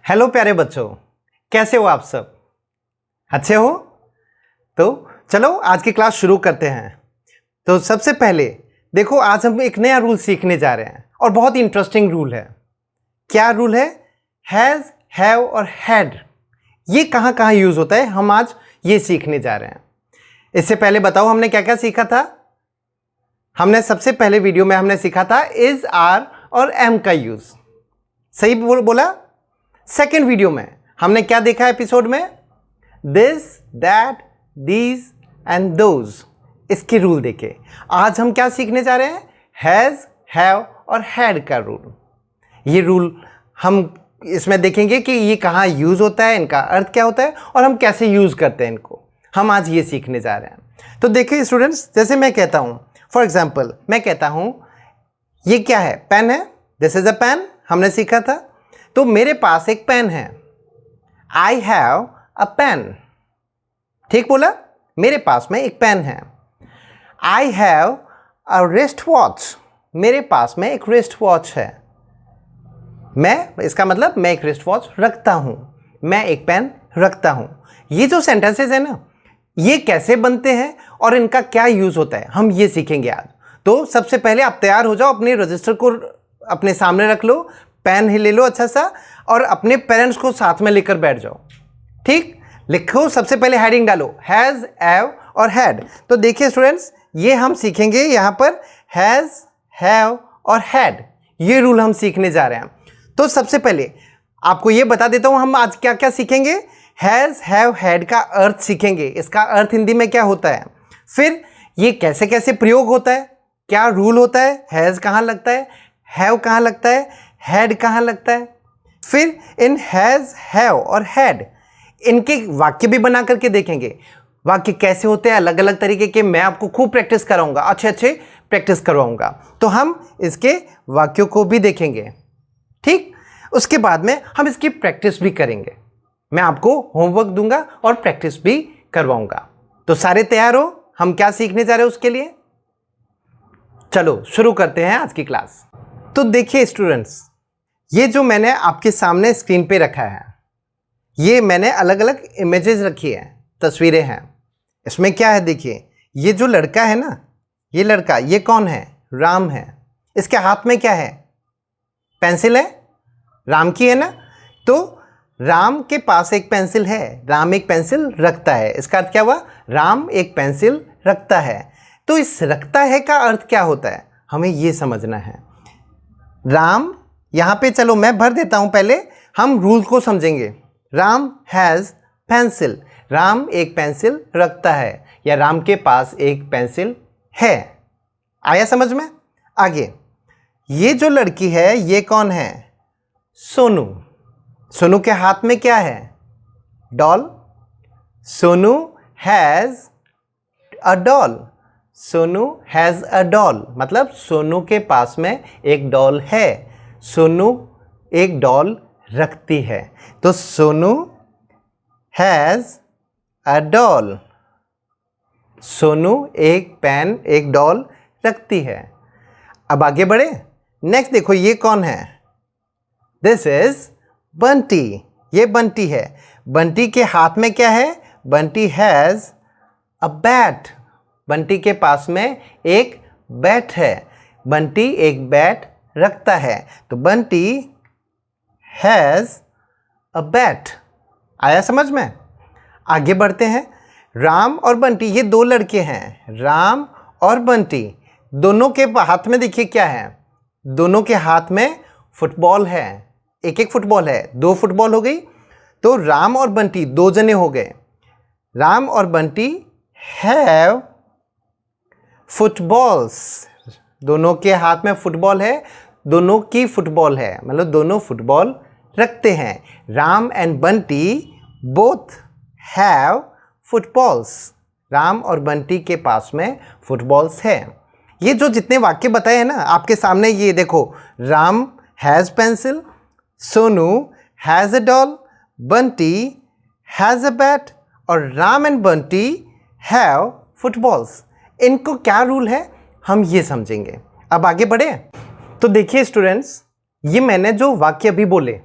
Hello प्यारे बच्चों, कैसे हो आप सब? अच्छे हो? तो चलो आज की क्लास शुरू करते हैं। तो सबसे पहले देखो, आज हम एक नया रूल सीखने जा रहे हैं और बहुत इंटरेस्टिंग रूल है। क्या रूल है? हैज़, हैव और हैड, ये कहाँ कहाँ यूज होता है, हम आज ये सीखने जा रहे हैं। इससे पहले बताओ हमने क्या क्या सीखा था। हमने सबसे पहले वीडियो में हमने सीखा था इज, आर और एम का यूज। सही बोला। सेकेंड वीडियो में हमने क्या देखा एपिसोड में? This, that, these and those, इसके रूल देखे। आज हम क्या सीखने जा रहे हैं? हैज, हैव और हैड का रूल। ये रूल हम इसमें देखेंगे कि ये कहाँ यूज होता है, इनका अर्थ क्या होता है और हम कैसे यूज करते हैं इनको। हम आज ये सीखने जा रहे हैं। तो देखिए स्टूडेंट्स, जैसे मैं कहता हूँ, फॉर एग्जाम्पल मैं कहता हूँ ये क्या है? पेन है। दिस इज अ पेन, हमने सीखा था। तो मेरे पास एक पेन है। I have a pen. ठीक बोला? मेरे पास में एक पेन है। I have a wrist watch. मेरे पास में एक रिस्ट वॉच है। इसका मतलब मैं एक रिस्ट वॉच रखता हूं, मैं एक पेन रखता हूं। ये जो सेंटेंसेस है ना, ये कैसे बनते हैं और इनका क्या यूज होता है, हम ये सीखेंगे आज। तो सबसे पहले आप तैयार हो जाओ, अपने रजिस्टर को अपने सामने रख लो, पेन ही ले लो अच्छा सा और अपने पेरेंट्स को साथ में लेकर बैठ जाओ। ठीक, लिखो। सबसे पहले हेडिंग डालो, हैज, हैव और हैड। तो देखिए स्टूडेंट्स, ये हम सीखेंगे यहाँ पर हैज, हैव और हैड, ये रूल हम सीखने जा रहे हैं। तो सबसे पहले आपको ये बता देता हूँ हम आज क्या क्या सीखेंगे। हैज, हैव, हैड का अर्थ सीखेंगे, इसका अर्थ हिंदी में क्या होता है, फिर ये कैसे कैसे प्रयोग होता है, क्या रूल होता है, हैज कहाँ लगता है, हैव कहाँ लगता है, हैड कहाँ लगता है। फिर इन हैज, हैव और हैड इनके वाक्य भी बना करके देखेंगे। वाक्य कैसे होते हैं, अलग अलग तरीके के, मैं आपको खूब प्रैक्टिस कराऊंगा, अच्छे अच्छे प्रैक्टिस करवाऊंगा। तो हम इसके वाक्यों को भी देखेंगे। ठीक, उसके बाद में हम इसकी प्रैक्टिस भी करेंगे। मैं आपको होमवर्क दूंगा और प्रैक्टिस भी करवाऊंगा। तो सारे तैयार हो? हम क्या सीखने जा रहे हैं उसके लिए? चलो शुरू करते हैं आज की क्लास। तो देखिए स्टूडेंट्स, ये जो मैंने आपके सामने स्क्रीन पे रखा है, ये मैंने अलग अलग इमेजेस रखी हैं, तस्वीरें हैं। इसमें क्या है देखिए, ये जो लड़का है ना, ये लड़का, ये कौन है? राम है। इसके हाथ में क्या है? पेंसिल है, राम की है ना। तो राम के पास एक पेंसिल है, राम एक पेंसिल रखता है। इसका अर्थ क्या हुआ? राम एक पेंसिल रखता है। तो इस रखता है का अर्थ क्या होता है, हमें ये समझना है। राम, यहाँ पे चलो मैं भर देता हूँ, पहले हम रूल को समझेंगे। राम हैज़ पेंसिल, राम एक पेंसिल रखता है या राम के पास एक पेंसिल है। आया समझ में? आगे, ये जो लड़की है ये कौन है? सोनू। सोनू के हाथ में क्या है? Doll. Sonu has a doll. Sonu has a doll, मतलब सोनू के पास में एक डॉल है। सोनू एक डॉल रखती है। तो Sonu has a doll. Sonu एक पेन, एक डॉल रखती है। अब आगे बढ़े। नेक्स्ट देखो, ये कौन है? This is Bunty. ये बंटी है। बंटी के हाथ में क्या है? Bunty has a bat. Bunty के पास में एक बैट है। बंटी एक बैट रखता है। तो बंटी हैज़ अ बैट। आया समझ में? आगे बढ़ते हैं। राम और बंटी, ये दो लड़के हैं, राम और बंटी। दोनों के हाथ में देखिए क्या है? दोनों के हाथ में फुटबॉल है। एक एक फुटबॉल है, दो फुटबॉल हो गई। तो राम और बंटी दो जने हो गए। राम और बंटी हैव फुटबॉल्स। दोनों के हाथ में फुटबॉल है, दोनों की फुटबॉल है, मतलब दोनों फुटबॉल रखते हैं। Ram and Bunty both have footballs. Ram और बंटी के पास में फुटबॉल्स है। ये जो जितने वाक्य बताए हैं ना आपके सामने, ये देखो, Ram has pencil, Sonu has a doll, Bunty has a bat और Ram and Bunty have footballs. इनको क्या रूल है हम ये समझेंगे। अब आगे बढ़े। तो देखिए स्टूडेंट्स, ये मैंने जो वाक्य अभी बोले,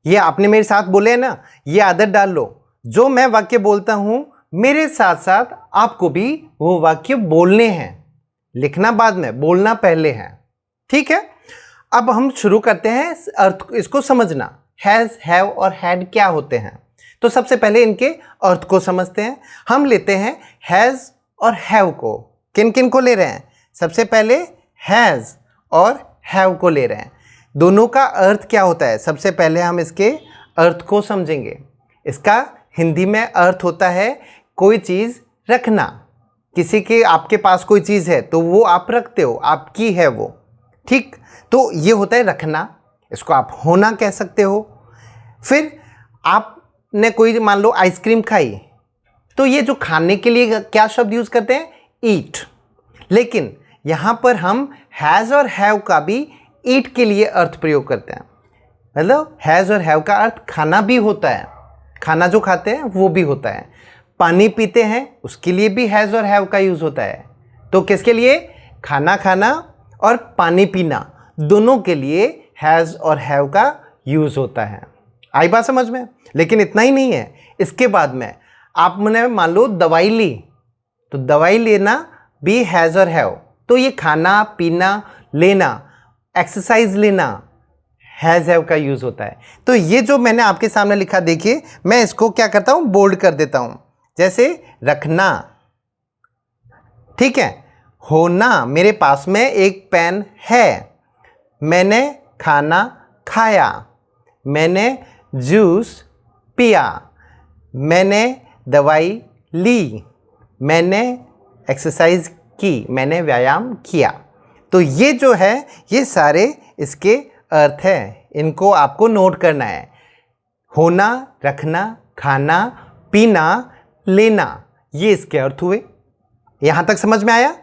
ये आपने मेरे साथ बोले है ना, ये आदत डाल लो। जो मैं वाक्य बोलता हूं मेरे साथ साथ आपको भी वो वाक्य बोलने हैं। लिखना बाद में, बोलना पहले है। ठीक है, अब हम शुरू करते हैं अर्थ इसको समझना। हैज़, हैव और हैड क्या होते हैं, तो सबसे पहले इनके अर्थ को समझते हैं। हम लेते हैं हैज़ और हैव को। किन किन को ले रहे हैं? सबसे पहले हैज़ और हैव को ले रहे हैं। दोनों का अर्थ क्या होता है, सबसे पहले हम इसके अर्थ को समझेंगे। इसका हिंदी में अर्थ होता है कोई चीज़ रखना। किसी के, आपके पास कोई चीज़ है तो वो आप रखते हो, आपकी है वो। ठीक, तो ये होता है रखना। इसको आप होना कह सकते हो। फिर आपने कोई मान लो आइसक्रीम खाई, तो ये जो खाने के लिए क्या शब्द यूज़ करते हैं? ईट। लेकिन यहाँ पर हम हैज़ और हैव का भी ईट के लिए अर्थ प्रयोग करते हैं। मतलब हैज़ और हैव का अर्थ खाना भी होता है, खाना जो खाते हैं वो भी होता है। पानी पीते हैं उसके लिए भी हैज़ और हैव का यूज़ होता है। तो किसके लिए? खाना खाना और पानी पीना, दोनों के लिए हैज़ और हैव का यूज़ होता है। आई बात समझ में? लेकिन इतना ही नहीं है, इसके बाद में आपने मान लो दवाई ली, तो दवाई लेना भी हैज़ और हैव। तो ये खाना पीना लेना, एक्सरसाइज लेना, हैज़ हैव का यूज़ होता है। तो ये जो मैंने आपके सामने लिखा, देखिए मैं इसको क्या करता हूँ, बोल्ड कर देता हूँ। जैसे रखना, ठीक है। होना, मेरे पास में एक पेन है। मैंने खाना खाया। मैंने जूस पिया। मैंने दवाई ली। मैंने एक्सरसाइज की, मैंने व्यायाम किया। तो ये जो है ये सारे इसके अर्थ हैं, इनको आपको नोट करना है। होना, रखना, खाना, पीना, लेना, ये इसके अर्थ हुए। यहाँ तक समझ में आया?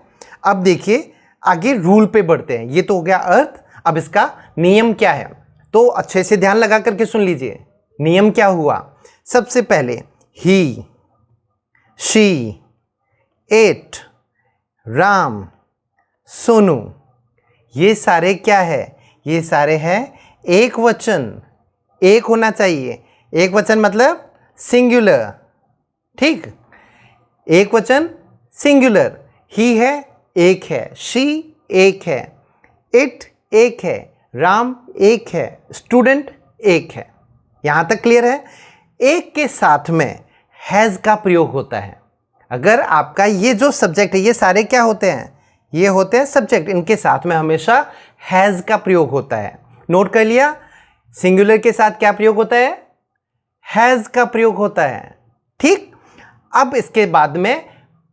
अब देखिए आगे रूल पे बढ़ते हैं। ये तो हो गया अर्थ। अब इसका नियम क्या है, तो अच्छे से ध्यान लगा करके सुन लीजिए। नियम क्या हुआ? सबसे पहले ही, शी, इट, राम, सोनू, ये सारे क्या है? ये सारे हैं एक वचन। एक होना चाहिए। एक वचन मतलब सिंगुलर। ठीक, एक वचन सिंगुलर। ही है, एक है। शी एक है। इट एक है। राम एक है। स्टूडेंट एक है। यहाँ तक क्लियर है? एक के साथ में हैज़ का प्रयोग होता है। अगर आपका ये जो सब्जेक्ट है, ये सारे क्या होते हैं? ये होते हैं सब्जेक्ट। इनके साथ में हमेशा हैज़ का प्रयोग होता है। नोट कर लिया? सिंगुलर के साथ क्या प्रयोग होता है? हैज़ का प्रयोग होता है। ठीक, अब इसके बाद में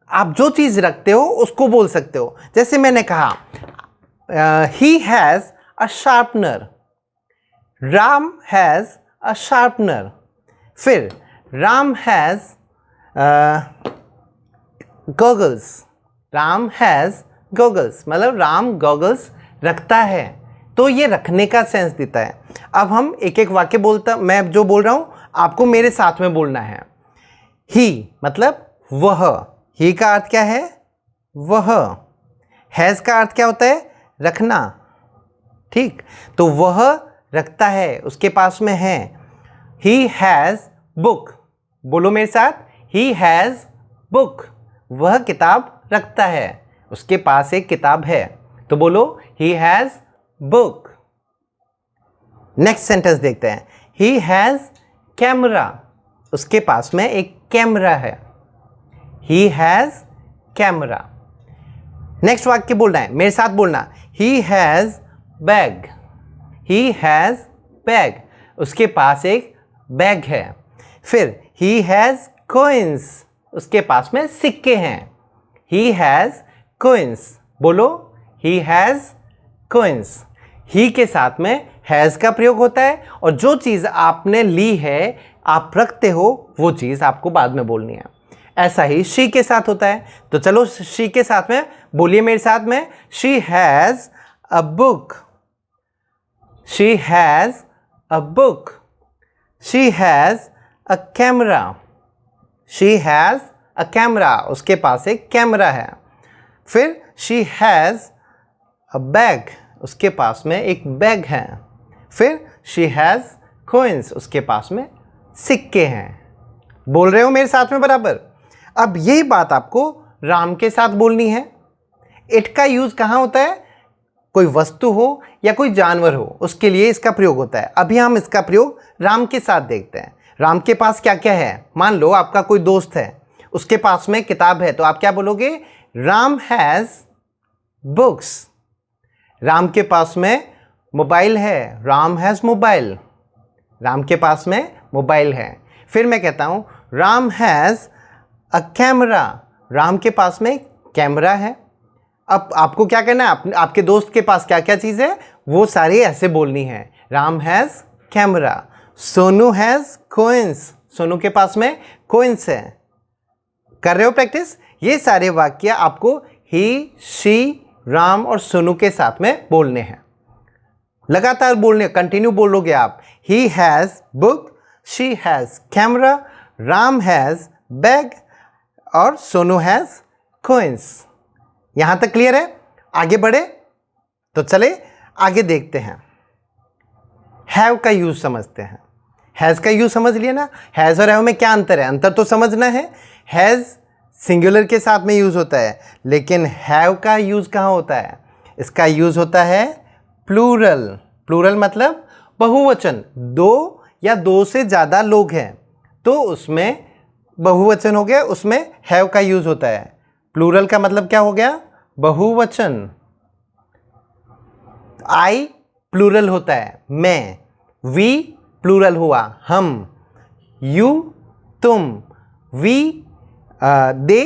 आप जो चीज़ रखते हो उसको बोल सकते हो। जैसे मैंने कहा he has a sharpener. Ram has a sharpener. फिर Ram has goggles. Ram has goggles, मतलब राम गॉगल्स रखता है। तो ये रखने का सेंस देता है। अब हम एक एक वाक्य बोलता, मैं जो बोल रहा हूँ आपको मेरे साथ में बोलना है। ही मतलब वह। ही का अर्थ क्या है? वह। हैज़ का अर्थ क्या होता है? रखना। ठीक, तो वह रखता है, उसके पास में है। He has book. बोलो मेरे साथ, ही हैज़ बुक। वह किताब रखता है, उसके पास एक किताब है। तो बोलो he has book. Next sentence देखते हैं। He has camera. उसके पास में एक कैमरा है। He has camera. नेक्स्ट वाक्य बोलना है, मेरे साथ बोलना। He has bag. He has bag. उसके पास एक बैग है। फिर ही हैज़ कॉइन्स। उसके पास में सिक्के हैं। He has coins. बोलो ही हैज़ कॉइन्स। ही के साथ में हैज़ का प्रयोग होता है, और जो चीज़ आपने ली है, आप रखते हो, वो चीज़ आपको बाद में बोलनी है। ऐसा ही शी के साथ होता है। तो चलो शी के साथ में बोलिए मेरे साथ में। She has a book. She has a book. She has a camera. She has a camera. उसके पास एक कैमरा है। फिर शी हैज़ अ बैग। उसके पास में एक बैग है। फिर शी हैज़ coins, उसके पास में सिक्के हैं। बोल रहे हो मेरे साथ में बराबर? अब यही बात आपको राम के साथ बोलनी है। इट का यूज़ कहाँ होता है? कोई वस्तु हो या कोई जानवर हो, उसके लिए इसका प्रयोग होता है। अभी हम इसका प्रयोग राम के साथ देखते हैं। राम के पास क्या क्या है? मान लो आपका कोई दोस्त है, उसके पास में किताब है, तो आप क्या बोलोगे? Ram has books. राम के पास में मोबाइल है, राम हैज़ मोबाइल। राम के पास में मोबाइल है। फिर मैं कहता हूँ Ram has a camera. Ram के पास में कैमरा है। अब आपको क्या करना है? आपके दोस्त के पास क्या क्या चीज़ है वो सारी ऐसे बोलनी है। Ram has camera. Sonu has coins. Sonu के पास में कोइंस है। कर रहे हो प्रैक्टिस? ये सारे वाक्य आपको ही, शी, राम और सोनू के साथ में बोलने हैं। लगातार बोलने, कंटिन्यू बोलोगे आप। He has book, she has camera, Ram has bag और सोनू हैज़ कोइंस। यहां तक क्लियर है? आगे बढ़े तो चले आगे देखते हैं। हैव का यूज समझते हैं। हैज़ का यूज समझ लिया ना? हैज़ और हैव में क्या अंतर है? अंतर तो समझना है। हैज़ सिंगुलर के साथ में यूज होता है, लेकिन हैव का यूज कहाँ होता है? इसका यूज होता है प्लूरल। प्लूरल मतलब बहुवचन। दो या दो से ज़्यादा लोग हैं तो उसमें बहुवचन हो गया, उसमें हैव का यूज होता है। प्लूरल का मतलब क्या हो गया? बहुवचन। आई प्लूरल होता है, मैं। वी प्लूरल हुआ, हम। यू तुम। वी दे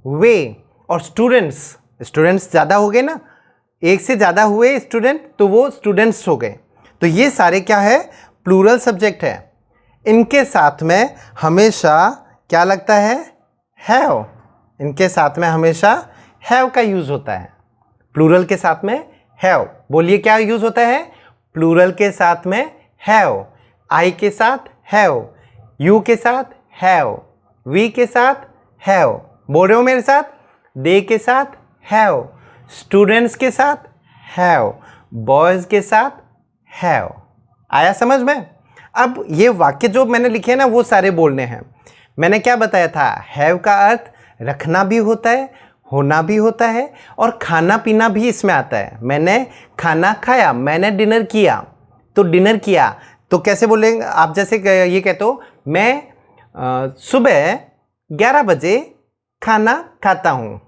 वे। और स्टूडेंट्स, स्टूडेंट्स ज़्यादा हो गए ना, एक से ज़्यादा हुए स्टूडेंट तो वो स्टूडेंट्स हो गए। तो ये सारे क्या है? प्लूरल सब्जेक्ट है। इनके साथ में हमेशा क्या लगता है? हैव। इनके साथ में हमेशा हैव का यूज़ होता है। प्लूरल के साथ में हैव। बोलिए क्या यूज़ होता है? प्लूरल के साथ में हैव। आई के साथ हैव, यू के साथ हैव, वी के साथ हैव। बोल रहे हो मेरे साथ? दे के साथ हैव, स्टूडेंट्स के साथ हैव, बॉयज़ के साथ हैव। आया समझ में? अब ये वाक्य जो मैंने लिखे हैं ना वो सारे बोलने हैं। मैंने क्या बताया था? हैव का अर्थ रखना भी होता है, होना भी होता है और खाना पीना भी इसमें आता है। मैंने खाना खाया, मैंने डिनर किया, तो डिनर किया तो कैसे बोलेंगे आप? जैसे ये कहते हो मैं सुबह 11 बजे खाना खाता हूँ,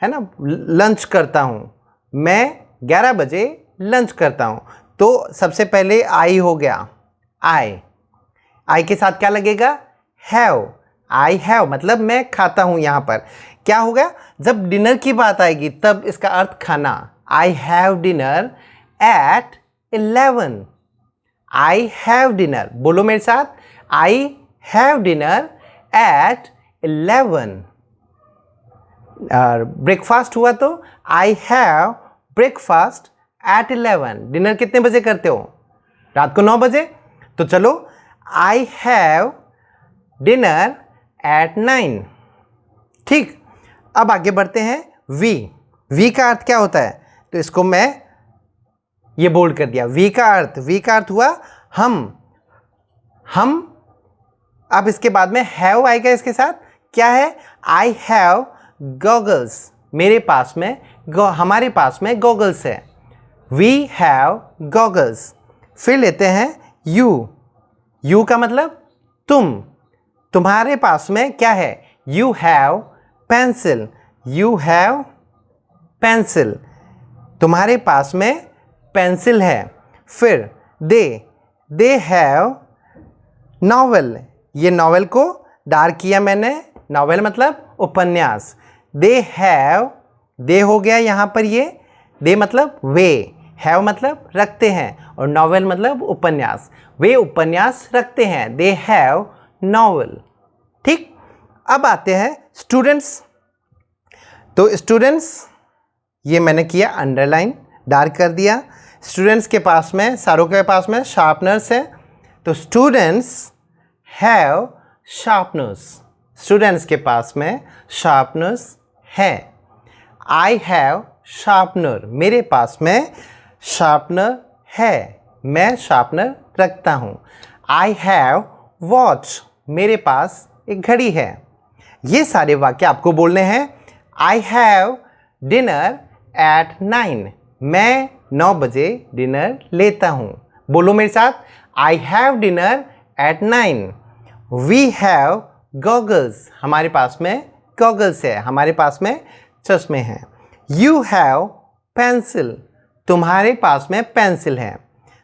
है ना, लंच करता हूँ। मैं 11 बजे लंच करता हूँ। तो सबसे पहले आई हो गया, आई। आई के साथ क्या लगेगा? हैव। आई हैव मतलब मैं खाता हूँ। यहाँ पर क्या होगा? जब डिनर की बात आएगी तब इसका अर्थ खाना। आई have dinner eight 11। I have dinner. बोलो मेरे साथ, I have dinner eight 11। Breakfast हुआ तो I have breakfast at 11। Dinner कितने बजे करते हो? रात को 9 बजे। तो चलो आई हैव डिनर एट 9। ठीक, अब आगे बढ़ते हैं। वी। वी का अर्थ क्या होता है? तो इसको मैं ये बोल्ड कर दिया। वी का अर्थ हुआ हम। अब इसके बाद में हैव आएगा इसके साथ। क्या है? I have goggles. मेरे पास में हमारे पास में गॉगल्स है। We have goggles. फिर लेते हैं यू। यू का मतलब तुम। तुम्हारे पास में क्या है? You have pencil. You have pencil. तुम्हारे पास में पेंसिल है। फिर दे हैव नॉवेल। ये नॉवेल को डार्क किया मैंने। नॉवेल मतलब उपन्यास। दे हैव, दे हो गया यहाँ पर ये। दे मतलब वे, हैव मतलब रखते हैं और नॉवेल मतलब उपन्यास। वे उपन्यास रखते हैं। They have novel. ठीक, अब आते हैं स्टूडेंट्स। तो स्टूडेंट्स ये मैंने किया अंडरलाइन, डार्क कर दिया। स्टूडेंट्स के पास में, सारों के पास में शार्पनर्स है, तो स्टूडेंट्स हैव शार्पनर्स। स्टूडेंट्स के पास में शार्पनर्स है। I have sharpener. मेरे पास में शार्पनर है, मैं शार्पनर रखता हूँ। आई हैव वॉच, मेरे पास एक घड़ी है। ये सारे वाक्य आपको बोलने हैं। आई हैव डिनर एट 9, मैं 9 बजे डिनर लेता हूँ। बोलो मेरे साथ, I have dinner at 9। We have goggles, हमारे पास में गॉगल्स है, हमारे पास में चश्मे हैं। यू हैव पेंसिल, तुम्हारे पास में पेंसिल है।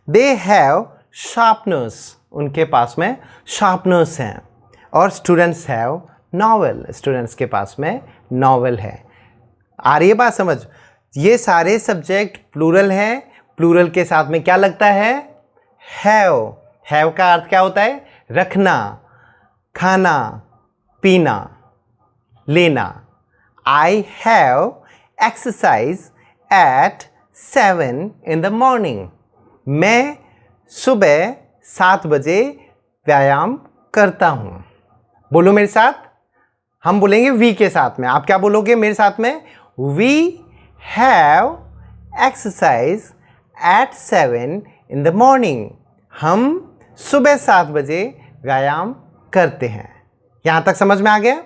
दे हैव शार्पनर्स, उनके पास में शार्पनर्स हैं। और स्टूडेंट्स हैव नॉवेल, स्टूडेंट्स के पास में नॉवेल है। आ रही है बात समझ? ये सारे सब्जेक्ट प्लूरल हैं। प्लूरल के साथ में क्या लगता है? हैव। हैव का अर्थ क्या होता है? रखना, खाना, पीना, लेना। I have exercise at 7 in the morning, मैं सुबह 7 बजे व्यायाम करता हूँ। बोलो मेरे साथ, हम बोलेंगे वी के साथ में, आप क्या बोलोगे मेरे साथ में? We have exercise at 7 in the morning, हम सुबह 7 बजे व्यायाम करते हैं। यहाँ तक समझ में आ गया?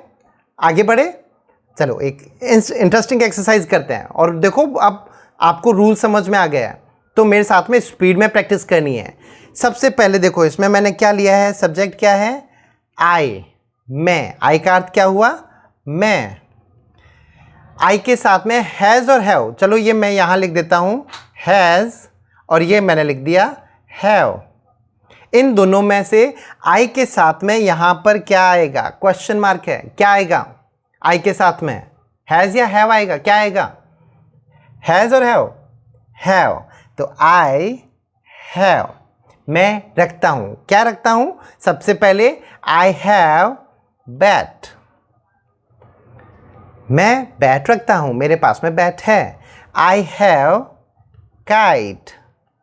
आगे बढ़े, चलो एक इंटरेस्टिंग एक्सरसाइज करते हैं। और देखो अब आपको रूल समझ में आ गया है, तो मेरे साथ में स्पीड में प्रैक्टिस करनी है। सबसे पहले देखो इसमें मैंने क्या लिया है, सब्जेक्ट क्या है? आई, मैं। आई का अर्थ क्या हुआ? मैं। आई के साथ में हैज़ और हैव, चलो ये मैं यहाँ लिख देता हूँ हैज़, और ये मैंने लिख दिया हैव। इन दोनों में से आई के साथ में यहाँ पर क्या आएगा? क्वेश्चन मार्क है, क्या आएगा? आई के साथ में हैज़ या हैव आएगा? क्या आएगा? हैज़ और हैव? हैव। तो आई हैव, मैं रखता हूँ। क्या रखता हूँ? सबसे पहले आई हैव बैट, मैं बैट रखता हूँ, मेरे पास में बैट है। आई हैव काइट,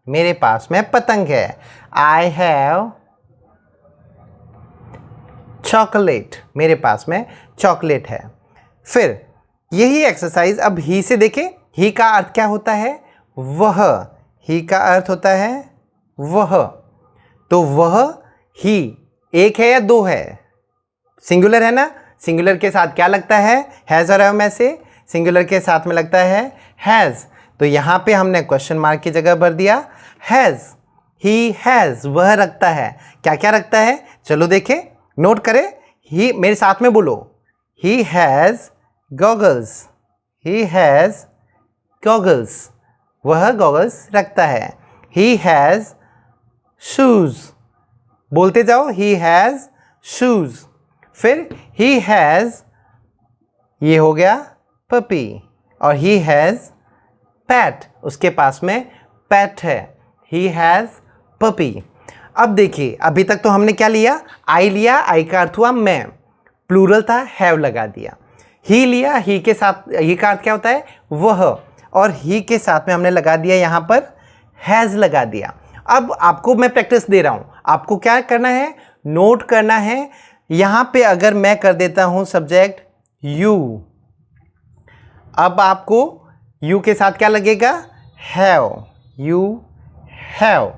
मेरे पास में पतंग है। आई हैव चॉकलेट, मेरे पास में चॉकलेट है। फिर यही एक्सरसाइज अब ही से देखें। ही का अर्थ क्या होता है? वह। ही का अर्थ होता है वह। तो वह ही एक है या दो है? सिंगुलर है ना? सिंगुलर के साथ क्या लगता है? हैज़ और हैव में से सिंगुलर के साथ में लगता है हैज़। तो यहाँ पे हमने क्वेश्चन मार्क की जगह भर दिया हैज़। ही हैज़, वह रखता है। क्या क्या रखता है? चलो देखें, नोट करें। ही, मेरे साथ में बोलो, he has goggles. He has goggles, वह गॉगल्स रखता है। ही हैज़ शूज़, बोलते जाओ, ही हैज़ शूज़। फिर ही हैज़, ये हो गया पपी, और ही हैज़ पैट, उसके पास में पैट है। He has puppy. अब देखिए, अभी तक तो हमने क्या लिया? आई लिया, आई का अर्थ हुआ मैं, प्लूरल था, हैव लगा दिया। ही लिया, ही के साथ, ही का अर्थ क्या होता है? वह, और ही के साथ में हमने लगा दिया यहाँ पर हैज़ लगा दिया। अब आपको मैं प्रैक्टिस दे रहा हूँ, आपको क्या करना है? नोट करना है। यहाँ पे अगर मैं कर देता हूँ सब्जेक्ट यू, अब आपको यू के साथ क्या लगेगा? Have, you have.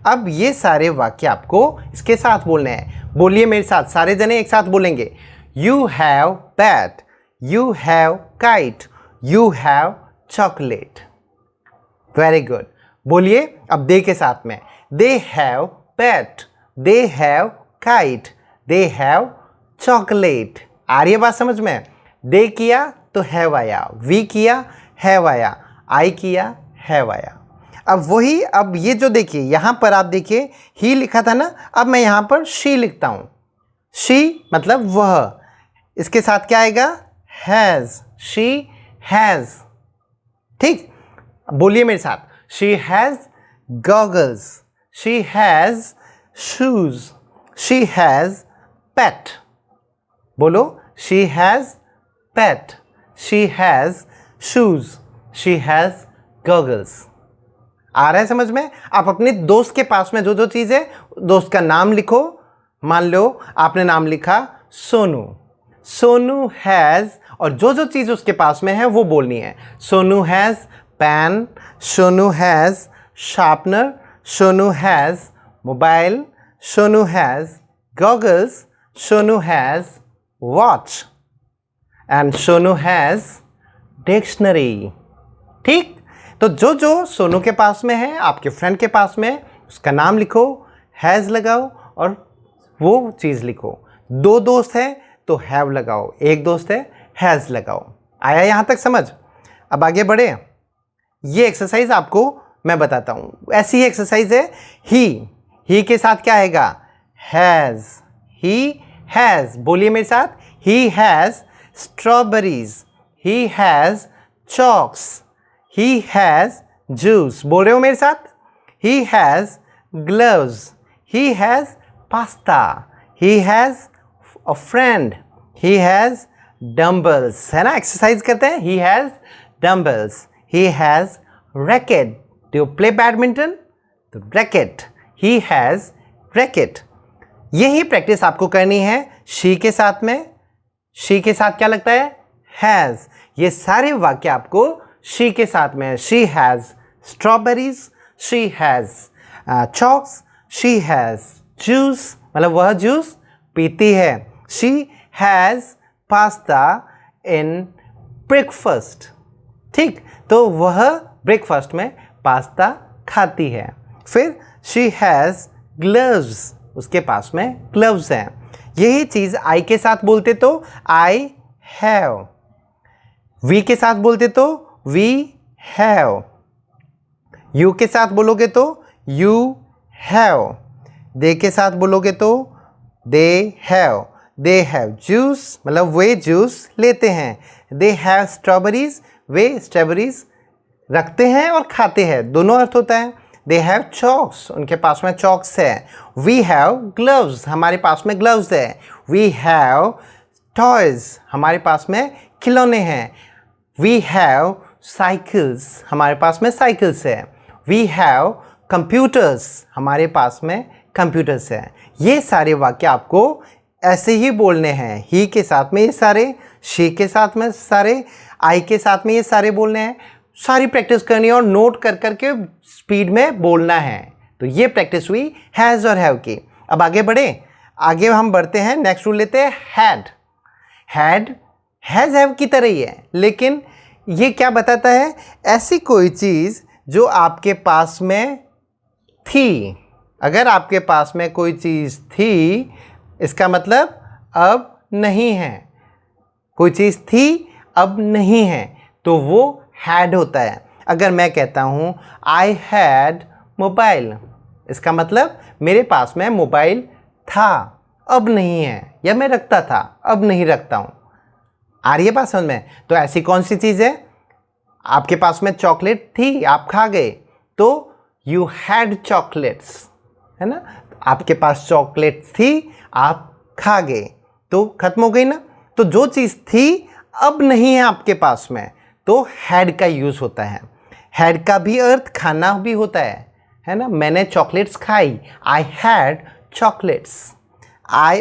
अब ये सारे वाक्य आपको इसके साथ बोलने हैं। बोलिए मेरे साथ, सारे जने एक साथ बोलेंगे। You have bat, you have kite, you have chocolate. Very good. बोलिए अब दे के साथ में। They have bat, they have kite, they have chocolate. आ रही है बात समझ में? दे किया तो हैव आया, वी किया हैव आया, आई किया हैव आया। अब वही, अब ये जो देखिए यहाँ पर आप देखिए ही लिखा था ना, अब मैं यहाँ पर शी लिखता हूँ। शी मतलब वह, इसके साथ क्या आएगा? Has, she has. ठीक, बोलिए मेरे साथ। She has goggles, she has shoes, she has pet. बोलो, she has pet, she has shoes, she has goggles. आ रहा है समझ में? आप अपने दोस्त के पास में जो जो चीज़ है, दोस्त का नाम लिखो। मान लो आपने नाम लिखा सोनू, सोनू हैज़, और जो जो चीज़ उसके पास में है वो बोलनी है। Sonu has pen, Sonu has sharpener, Sonu has mobile, Sonu has goggles, Sonu has watch and Sonu has dictionary. ठीक, तो जो जो सोनू के पास में है, आपके फ्रेंड के पास में, उसका नाम लिखो, हैज़ लगाओ और वो चीज़ लिखो। दो दोस्त हैं तो हैव लगाओ, एक दोस्त है हैज़ लगाओ। आया यहाँ तक समझ? अब आगे बढ़े। ये एक्सरसाइज आपको मैं बताता हूँ। ऐसी ही एक्सरसाइज है ही के साथ क्या आएगा? हैज़। ही हैज़, बोलिए मेरे साथ, he has strawberries, he has chalks, he has juice. बोल रहे हो मेरे साथ? He has gloves, he has pasta, he has a friend, he has dumbbells. है ना, एक्सरसाइज करते हैं। He has dumbbells, he has racket. Do you play badminton? तो रैकेट, ही हैज़ रैकेट। यही प्रैक्टिस आपको करनी है शी के साथ में। शी के साथ क्या लगता है? हैज़। ये सारे वाक्य आपको शी के साथ में है। She has strawberries, she has chalks, she has juice, मतलब वह जूस पीती है। She has pasta in breakfast. ठीक, तो वह ब्रेकफास्ट में पास्ता खाती है। फिर शी हैज़ ग्लव्स, उसके पास में ग्लव्स हैं। यही चीज़ आई के साथ बोलते तो आई हैव, वी के साथ बोलते तो वी हैव, यू के साथ बोलोगे तो यू हैव, दे के साथ बोलोगे तो दे हैव जूस, मतलब वे जूस लेते हैं। They have strawberries, way strawberries रखते हैं और खाते हैं, दोनों अर्थ होता है। दे हैव चॉक्स, उनके पास में चॉक्स है। वी हैव ग्लव्स, हमारे पास में ग्लव्स है। वी हैव टॉयज, हमारे पास में खिलौने हैं। वी हैव साइकिल्स, हमारे पास में साइकिल्स है। वी हैव कंप्यूटर्स, हमारे पास में कंप्यूटर्स है। ये सारे वाक्य आपको ऐसे ही बोलने हैं। ही के साथ में ये सारे, शी के साथ में सारे, आई के साथ में ये सारे बोलने हैं। सारी प्रैक्टिस करनी है और नोट कर करके स्पीड में बोलना है। तो ये प्रैक्टिस हुई हैज़ और हैव की। अब आगे बढ़े, आगे हम बढ़ते हैं। नेक्स्ट रूल लेते हैं हैड। हैड हैज़ हैव की तरह ही है, लेकिन ये क्या बताता है? ऐसी कोई चीज़ जो आपके पास में थी। अगर आपके पास में कोई चीज़ थी, इसका मतलब अब नहीं है। कोई चीज़ थी अब नहीं है, तो वो हैड होता है। अगर मैं कहता हूँ आई हैड मोबाइल, इसका मतलब मेरे पास में मोबाइल था, अब नहीं है, या मैं रखता था, अब नहीं रखता हूँ। आ रही है बात समझ में? तो ऐसी कौन सी चीज़ है? आपके पास में चॉकलेट थी, आप खा गए, तो यू हैड चॉकलेट्स, है ना। आपके पास चॉकलेट थी, आप खा गए, तो खत्म हो गई ना। तो जो चीज़ थी अब नहीं है आपके पास में, तो हैड का यूज़ होता है। हैड का भी अर्थ खाना भी होता है ना। मैंने चॉकलेट्स खाई, आई हैड चॉकलेट्स।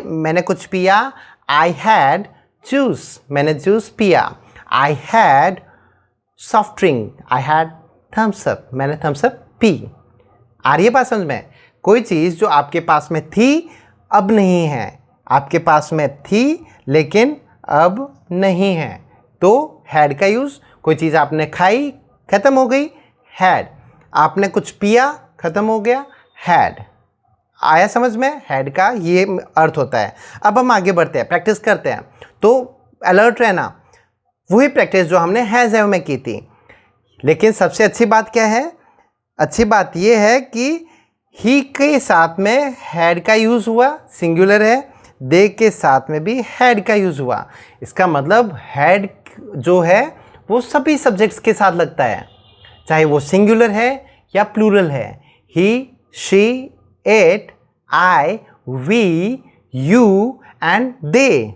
मैंने कुछ पिया, आई हैड जूस, मैंने जूस पिया। I had soft drink, I had Thums Up, मैंने थम्स अप पी। आ रही है बात समझ में? कोई चीज़ जो आपके पास में थी अब नहीं है, आपके पास में थी लेकिन अब नहीं है, तो हैड का यूज़। कोई चीज़ आपने खाई, ख़त्म हो गई, हैड। आपने कुछ पिया, ख़त्म हो गया, हैड। आया समझ में? हैड का ये अर्थ होता है। अब हम आगे बढ़ते हैं, प्रैक्टिस करते हैं। तो अलर्ट रहना, वही प्रैक्टिस जो हमने हैज़ हैव में की थी। लेकिन सबसे अच्छी बात क्या है? अच्छी बात ये है कि ही के साथ में हैड का यूज़ हुआ, सिंगुलर है। दे के साथ में भी हैड का यूज़ हुआ। इसका मतलब हैड जो है वो सभी सब्जेक्ट्स के साथ लगता है, चाहे वो सिंगुलर है या प्लूरल है। He, she, it, I, we, you and they,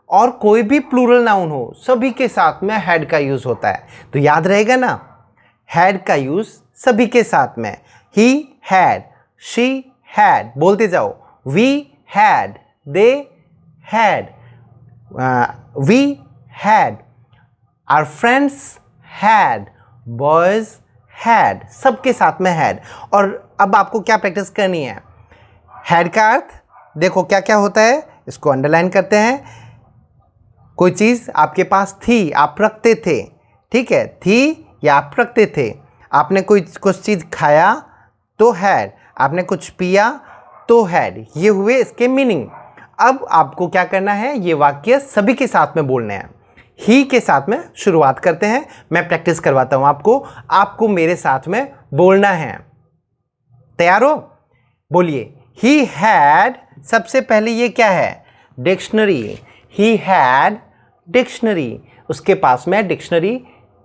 और कोई भी प्लूरल नाउन हो, सभी के साथ में हैड का यूज़ होता है। तो याद रहेगा ना, हैड का यूज़ सभी के साथ में। ही हैड, शी हैड, बोलते जाओ। We had, they had, we had, our friends had, boys had, सबके साथ में हैड। और अब आपको क्या प्रैक्टिस करनी है? हैड का अर्थ देखो क्या क्या होता है, इसको अंडरलाइन करते हैं। कोई चीज़ आपके पास थी, आप रखते थे, ठीक है, थी या आप रखते थे। आपने कुछ चीज़ खाया तो हैड, आपने कुछ पिया तो हैड, ये हुए इसके मीनिंग। अब आपको क्या करना है, ये वाक्य सभी के साथ में बोलने हैं। ही के साथ में शुरुआत करते हैं, मैं प्रैक्टिस करवाता हूं आपको मेरे साथ में बोलना है। तैयार हो? बोलिए, ही हैड, सबसे पहले ये क्या है, डिक्शनरी। ही हैड डिक्शनरी, उसके पास में डिक्शनरी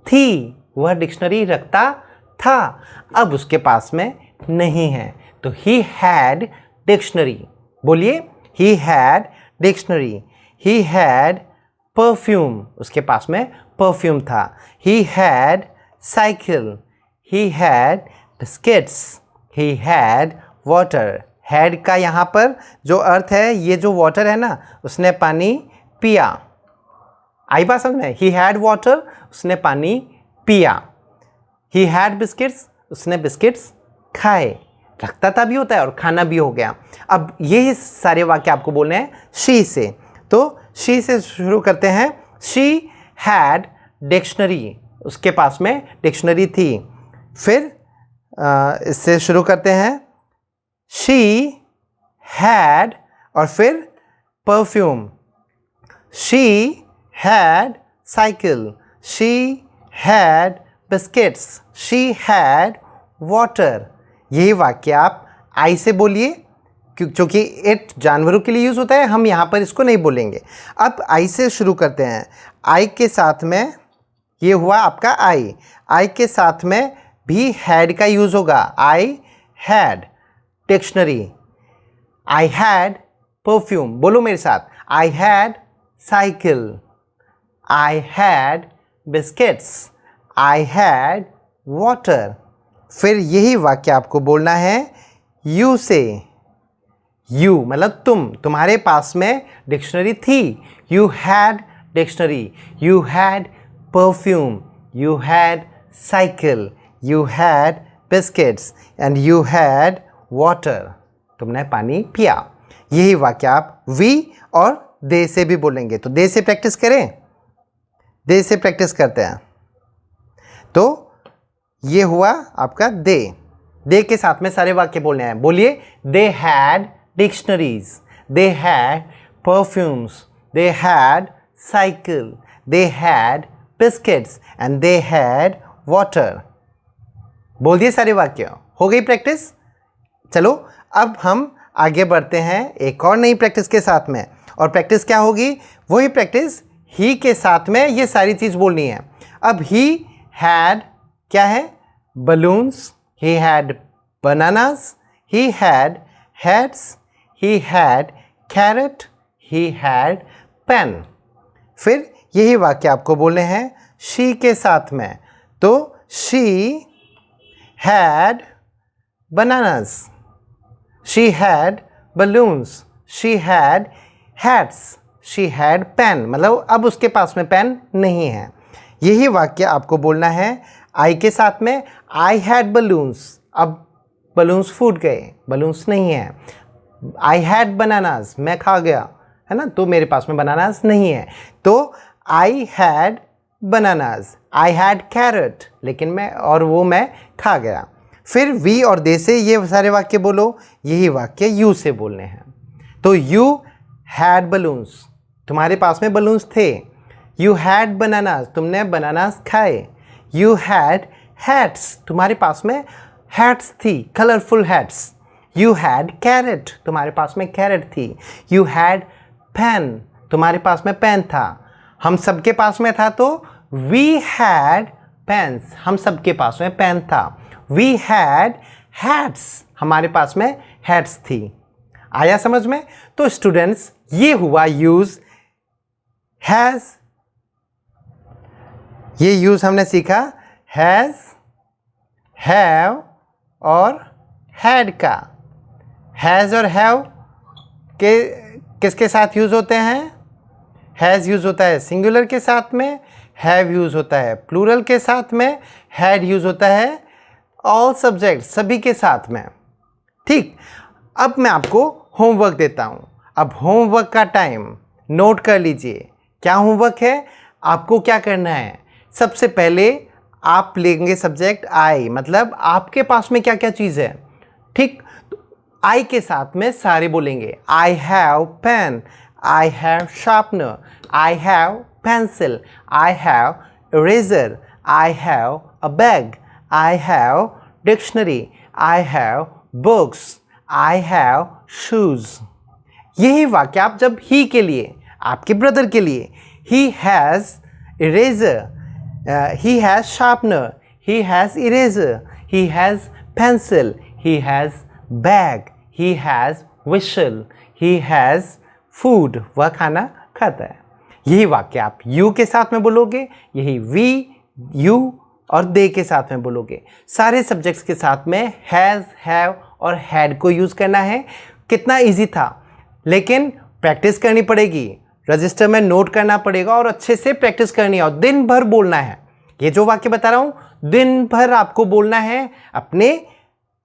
थी, वह डिक्शनरी रखता था, अब उसके पास में नहीं है, तो ही हैड डिक्शनरी। बोलिए, he had dictionary. He had perfume, उसके पास में परफ्यूम था। He had cycle. He had biscuits. He had water. Had का यहाँ पर जो अर्थ है, ये जो वाटर है ना, उसने पानी पिया। आई बात समझ में? ही हैड वाटर, उसने पानी पिया। ही हैड बिस्किट्स, उसने बिस्किट्स खाए। रखता था भी होता है और खाना भी हो गया। अब ये सारे वाक्य आपको बोलने हैं शी से, तो शी से शुरू करते हैं। शी हैड डिक्शनरी, उसके पास में डिक्शनरी थी। फिर इससे शुरू करते हैं, शी हैड और फिर perfume. She had cycle. She had biscuits. She had water. यही वाक्य आप आई से बोलिए, क्योंकि इट जानवरों के लिए यूज़ होता है, हम यहाँ पर इसको नहीं बोलेंगे। अब आई से शुरू करते हैं। आई के साथ में ये हुआ आपका आई। आई के साथ में भी हैड का यूज़ होगा। I had dictionary. I had perfume. बोलो मेरे साथ, I had cycle. I had biscuits. I had water. फिर यही वाक्य आपको बोलना है यू से। यू मतलब तुम, तुम्हारे पास में डिक्शनरी थी। You had dictionary. You had perfume. You had cycle. You had biscuits and you had water. तुमने पानी पिया। यही वाक्य आप वी और दे से भी बोलेंगे। तो दे से प्रैक्टिस करें। दे से प्रैक्टिस करते हैं। तो ये हुआ आपका दे। दे के साथ में सारे वाक्य बोलने हैं। बोलिए, they had dictionaries. They had perfumes. They had cycle. They had biscuits and they had water. बोल दिए सारे वाक्य। हो गई प्रैक्टिस? चलो अब हम आगे बढ़ते हैं एक और नई प्रैक्टिस के साथ में। और प्रैक्टिस क्या होगी? वही प्रैक्टिस ही के साथ में ये सारी चीज़ बोलनी है। अब ही हैड क्या है? Balloons. He had bananas. He had hats. He had carrot. He had pen. फिर यही वाक्य आपको बोलने हैं शी के साथ में। तो she had bananas. She had balloons. She had hats. She had pen. मतलब अब उसके पास में पेन नहीं है। यही वाक्य आपको बोलना है आई के साथ में। I had balloons. अब बलून्स फूट गए, बलून्स नहीं है। I had bananas. मैं खा गया, है ना, तो मेरे पास में बनानास नहीं है। तो I had bananas. I had carrot. लेकिन मैं खा गया। फिर वी और दे से ये सारे वाक्य बोलो। यही वाक्य यू से बोलने हैं। तो यू हैड बलून्स, तुम्हारे पास में बलून्स थे। यू हैड बनानास, तुमने बनानास खाए। यू हैड हैट्स, तुम्हारे पास में हैट्स थी, colourful hats. You had carrot, तुम्हारे पास में कैरेट थी। यू हैड पेन, तुम्हारे पास में पेन था। हम सबके पास में था, तो वी हैड पेन्स, हम सबके पास में पेन था। वी हैड हैट्स, हमारे पास में हैट्स थी। आया समझ में? तो स्टूडेंट्स, ये हुआ यूज हैज। ये यूज हमने सीखा हैज, हैव और हैड का। हैज और हैव के किसके साथ यूज होते हैं? हैज यूज होता है सिंगुलर के साथ में, हैव यूज होता है प्लूरल के साथ में, हैड यूज होता है ऑल सब्जेक्ट, सभी के साथ में। ठीक। अब मैं आपको होमवर्क देता हूँ। अब होमवर्क का टाइम, नोट कर लीजिए। क्या होमवर्क है? आपको क्या करना है? सबसे पहले आप लेंगे सब्जेक्ट आई, मतलब आपके पास में क्या क्या चीज़ है, ठीक। तो आई के साथ में सारे बोलेंगे। I have pen, I have sharpener, I have pencil, I have eraser, I have a bag, I have dictionary, I have books, I have shoes. यही वाक्य आप जब ही के लिए, आपके ब्रदर के लिए, he has eraser, he has sharpener, he has eraser, he has pencil, he has bag, he has whistle, he has food, वह खाना खाता है। यही वाक्य आप you के साथ में बोलोगे, यही we, you और they के साथ में बोलोगे। सारे सब्जेक्ट्स के साथ में has, have और had को यूज़ करना है। कितना इजी था, लेकिन प्रैक्टिस करनी पड़ेगी, रजिस्टर में नोट करना पड़ेगा और अच्छे से प्रैक्टिस करनी है और दिन भर बोलना है। ये जो वाक्य बता रहा हूं, दिन भर आपको बोलना है अपने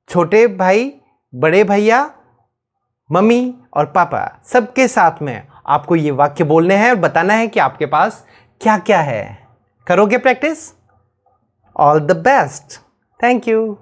छोटे भाई, बड़े भैया, मम्मी और पापा सबके साथ में आपको ये वाक्य बोलने हैं और बताना है कि आपके पास क्या क्या है। करोगे practice? All the best. Thank you.